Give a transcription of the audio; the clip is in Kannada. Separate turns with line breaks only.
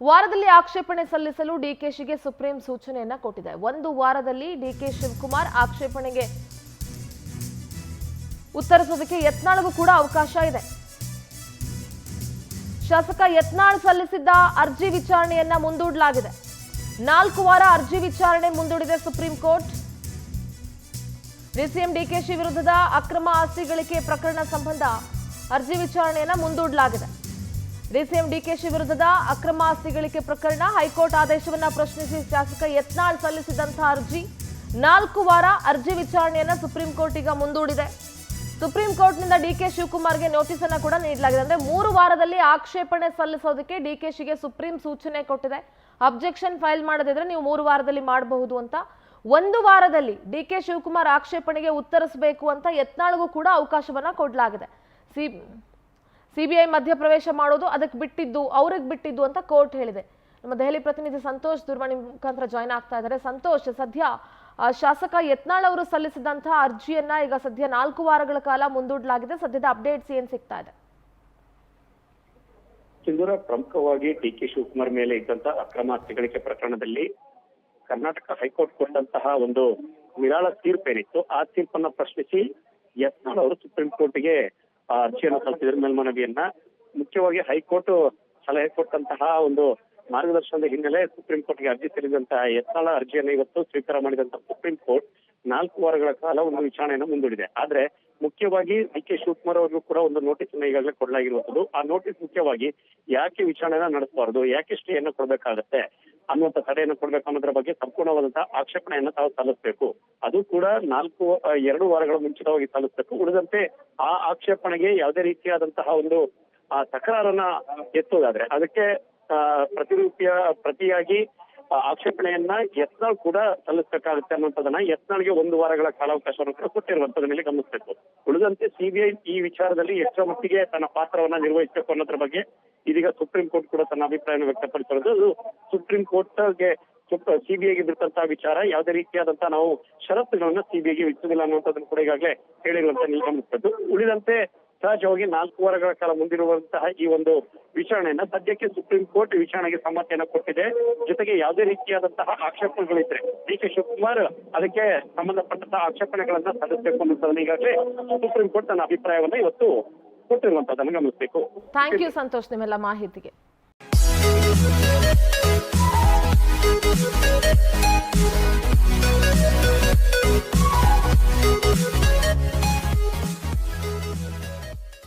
ವಾರದಲ್ಲಿ ಆಕ್ಷೇಪಣೆ ಸಲ್ಲಿಸಲು ಡಿಕೆಶಿಗೆ ಸುಪ್ರೀಂ ಸೂಚನೆಯನ್ನ ಕೊಟ್ಟಿದೆ. 1 ವಾರದಲ್ಲಿ ಡಿಕೆ ಶಿವಕುಮಾರ್ ಆಕ್ಷೇಪಣೆಗೆ ಉತ್ತರಿಸೋದಕ್ಕೆ ಯತ್ನಾಳ್ಗೂ ಕೂಡ ಅವಕಾಶ ಇದೆ. ಶಾಸಕ ಯತ್ನಾಳ್ ಸಲ್ಲಿಸಿದ್ದ ಅರ್ಜಿ ವಿಚಾರಣೆಯನ್ನ ಮುಂದೂಡಲಾಗಿದೆ. 4 ವಾರ ಅರ್ಜಿ ವಿಚಾರಣೆ ಮುಂದೂಡಿದೆ ಸುಪ್ರೀಂ ಕೋರ್ಟ್. ಡಿಸಿಎಂ ಡಿಕೆಶಿ ವಿರುದ್ಧದ ಅಕ್ರಮ ಆಸ್ತಿ ಗಳಿಕೆ ಪ್ರಕರಣ ಸಂಬಂಧ ಅರ್ಜಿ ವಿಚಾರಣೆಯನ್ನ ಮುಂದೂಡಲಾಗಿದೆ. ಡಿಸಿಎಂ ಡಿಕೆಶಿ ವಿರುದ್ಧದ ಅಕ್ರಮ ಆಸ್ತಿ ಗಳಿಕೆ ಪ್ರಕರಣ ಹೈಕೋರ್ಟ್ ಆದೇಶವನ್ನ ಪ್ರಶ್ನಿಸಿ ಶಾಸಕ ಯತ್ನಾಳ್ ಸಲ್ಲಿಸಿದಂತಹ ಅರ್ಜಿ 4 ವಾರ ಅರ್ಜಿ ವಿಚಾರಣೆಯನ್ನ ಸುಪ್ರೀಂ ಕೋರ್ಟ್ ಈಗ ಮುಂದೂಡಿದೆ. ಸುಪ್ರೀಂ ಕೋರ್ಟ್ನಿಂದ ಡಿಕೆ ಶಿವಕುಮಾರ್ಗೆ ನೋಟಿಸ್ ಅನ್ನ ಕೂಡ ನೀಡಲಾಗಿದೆ. ಅಂದ್ರೆ 3 ವಾರದಲ್ಲಿ ಆಕ್ಷೇಪಣೆ ಸಲ್ಲಿಸೋದಕ್ಕೆ ಡಿಕೆಶಿಗೆ ಸುಪ್ರೀಂ ಸೂಚನೆ ಕೊಟ್ಟಿದೆ. ಅಬ್ಜೆಕ್ಷನ್ ಫೈಲ್ ಮಾಡದಿದ್ರೆ ನೀವು 3 ವಾರದಲ್ಲಿ ಮಾಡಬಹುದು ಅಂತ. 1 ವಾರದಲ್ಲಿ ಡಿಕೆ ಶಿವಕುಮಾರ್ ಆಕ್ಷೇಪಣೆಗೆ ಉತ್ತರಿಸಬೇಕು ಅಂತ ಯತ್ನಾಳ್ಗೂ ಕೂಡ ಅವಕಾಶವನ್ನ ಕೊಡಲಾಗಿದೆ. ಸಿಬಿಐ ಮಧ್ಯಪ್ರವೇಶ ಮಾಡೋದು ಅದಕ್ಕೆ ಬಿಟ್ಟಿದ್ದು, ಅವ್ರಿಗೆ ಬಿಟ್ಟಿದ್ದು ಅಂತ ಕೋರ್ಟ್ ಹೇಳಿದೆ. ನಮ್ಮ ದೆಹಲಿ ಪ್ರತಿನಿಧಿ ಸಂತೋಷ್ ದೂರವಾಣಿ ಮುಖಾಂತರ ಜಾಯ್ನ್ ಆಗ್ತಾ ಇದ್ದಾರೆ. ಸಂತೋಷ್, ಸದ್ಯ ಶಾಸಕ ಯತ್ನಾಳ್ ಅವರು ಸಲ್ಲಿಸಿದಂತಹ ಅರ್ಜಿಯನ್ನ ಈಗ ಸದ್ಯ 4 ವಾರಗಳ ಕಾಲ ಮುಂದೂಡಲಾಗಿದೆ. ಸದ್ಯದ ಅಪ್ಡೇಟ್ಸ್ ಏನ್ ಸಿಗ್ತಾ ಇದೆ?
ಸಿಂಧೂರ, ಪ್ರಮುಖವಾಗಿ ಡಿಕೆ ಶಿವಕುಮಾರ್ ಮೇಲೆ ಇದ್ದಂತಹ ಅಕ್ರಮ ಆಸ್ತಿ ಗಳಿಕೆ ಪ್ರಕರಣದಲ್ಲಿ ಕರ್ನಾಟಕ ಹೈಕೋರ್ಟ್ ಕೊಟ್ಟಂತಹ ಒಂದು ವಿರಾಳ ತೀರ್ಪೇನಿತ್ತು. ಆ ತೀರ್ಪನ್ನ ಪ್ರಶ್ನಿಸಿ ಯತ್ನಾಳ್ ಅವರು ಸುಪ್ರೀಂ ಕೋರ್ಟ್ಗೆ ಅರ್ಜಿಯನ್ನು ಸಲ್ಲಿಸಿದ್ರ ಮೇಲ್ಮನವಿಯನ್ನ ಮುಖ್ಯವಾಗಿ ಹೈಕೋರ್ಟ್ ಸಲಹೆ ಕೊಟ್ಟಂತಹ ಒಂದು ಮಾರ್ಗದರ್ಶನದ ಹಿನ್ನೆಲೆ ಸುಪ್ರೀಂ ಕೋರ್ಟ್ಗೆ ಅರ್ಜಿ ಸಲ್ಲಿಸಿದಂತಹ ಯತ್ನಾಳ್ ಅರ್ಜಿಯನ್ನು ಇವತ್ತು ಸ್ವೀಕಾರ ಮಾಡಿದಂತಹ ಸುಪ್ರೀಂ ಕೋರ್ಟ್ 4 ವಾರಗಳ ಕಾಲ ಒಂದು ವಿಚಾರಣೆಯನ್ನು ಮುಂದೂಡಿದೆ. ಆದ್ರೆ ಮುಖ್ಯವಾಗಿ ಡಿಕೆ ಶಿವಕುಮಾರ್ ಅವ್ರಿಗೂ ಕೂಡ ಒಂದು ನೋಟಿಸ್ ಅನ್ನು ಈಗಾಗಲೇ ಕೊಡಲಾಗಿರುವಂತದ್ದು. ಆ ನೋಟಿಸ್ ಮುಖ್ಯವಾಗಿ ಯಾಕೆ ವಿಚಾರಣೆನ ನಡೆಸಬಾರದು, ಯಾಕೆ ಸ್ಟೇಯನ್ನು ಕೊಡಬೇಕಾಗತ್ತೆ ಅನ್ನುವಂಥ ತಡೆಯನ್ನು ಕೊಡ್ಬೇಕು ಅನ್ನೋದ್ರ ಬಗ್ಗೆ ಸಂಪೂರ್ಣವಾದಂತಹ ಆಕ್ಷೇಪಣೆಯನ್ನ ತಾವು ಸಲ್ಲಿಸಬೇಕು. ಅದು ಕೂಡ 2 ವಾರಗಳ ಮುಂಚಿತವಾಗಿ ಸಲ್ಲಿಸಬೇಕು. ಉಳಿದಂತೆ ಆ ಆಕ್ಷೇಪಣೆಗೆ ಯಾವುದೇ ರೀತಿಯಾದಂತಹ ಒಂದು ತಕರಾರನ್ನ ಎತ್ತುವುದಾದ್ರೆ ಅದಕ್ಕೆ ಪ್ರತಿಯಾಗಿ ಆಕ್ಷೇಪಣೆಯನ್ನ ಯತ್ನಾಳ್ ಕೂಡ ಸಲ್ಲಿಸಬೇಕಾಗುತ್ತೆ ಅನ್ನುವಂಥದ್ದನ್ನ ಯತ್ನಾಳ್ಗೆ 1 ವಾರಗಳ ಕಾಲಾವಕಾಶವನ್ನು ಕೂಡ ಕೊಟ್ಟಿರುವಂತದ ಮೇಲೆ ಗಮನಿಸಬೇಕು. ಉಳಿದಂತೆ ಸಿಬಿಐ ಈ ವಿಚಾರದಲ್ಲಿ ಎಷ್ಟರ ಮಟ್ಟಿಗೆ ತನ್ನ ಪಾತ್ರವನ್ನ ನಿರ್ವಹಿಸಬೇಕು ಅನ್ನೋದ್ರ ಬಗ್ಗೆ ಇದೀಗ ಸುಪ್ರೀಂ ಕೋರ್ಟ್ ಕೂಡ ತನ್ನ ಅಭಿಪ್ರಾಯವನ್ನು ವ್ಯಕ್ತಪಡಿಸಿರೋದು. ಅದು ಸುಪ್ರೀಂ ಕೋರ್ಟ್ಗೆ ಸಿಬಿಐಗೆ ಬಿಟ್ಟಂತಹ ವಿಚಾರ. ಯಾವುದೇ ರೀತಿಯಾದಂತಹ ನಾವು ಷರತ್ತುಗಳನ್ನ ಸಿಬಿಐಗೆ ವಿಧಿಸುವುದಿಲ್ಲ ಅನ್ನುವಂಥದ್ದನ್ನು ಕೂಡ ಈಗಾಗಲೇ ಹೇಳಿರುವಂತ ನೀವು ಗಮನಿಸಬೇಕು. ಉಳಿದಂತೆ ಸಹಜವಾಗಿ 4 ವಾರಗಳ ಕಾಲ ಮುಂದಿರುವಂತಹ ಈ ಒಂದು ವಿಚಾರಣೆಯನ್ನ ಸದ್ಯಕ್ಕೆ ಸುಪ್ರೀಂ ಕೋರ್ಟ್ ವಿಚಾರಣೆಗೆ ಸಮ್ಮತಿಯನ್ನ ಕೊಟ್ಟಿದೆ. ಜೊತೆಗೆ ಯಾವುದೇ ರೀತಿಯಾದಂತಹ ಆಕ್ಷೇಪಣೆಗಳಿದ್ರೆ ಡಿಕೆ ಶಿವಕುಮಾರ್ ಅದಕ್ಕೆ ಸಂಬಂಧಪಟ್ಟಂತಹ ಆಕ್ಷೇಪಣೆಗಳನ್ನ ಸಲ್ಲಿಸಬೇಕು ಅನ್ನೋದನ್ನ ಈಗಾಗಲೇ ಸುಪ್ರೀಂ ಕೋರ್ಟ್ ತನ್ನ ಅಭಿಪ್ರಾಯವನ್ನ ಇವತ್ತು ಕೊಟ್ಟಿರುವಂತದನ್ನು ಗಮನಿಸಬೇಕು.
ಥ್ಯಾಂಕ್ ಯು ಸಂತೋಷ್ ನಿಮ್ಮೆಲ್ಲ ಮಾಹಿತಿಗೆ.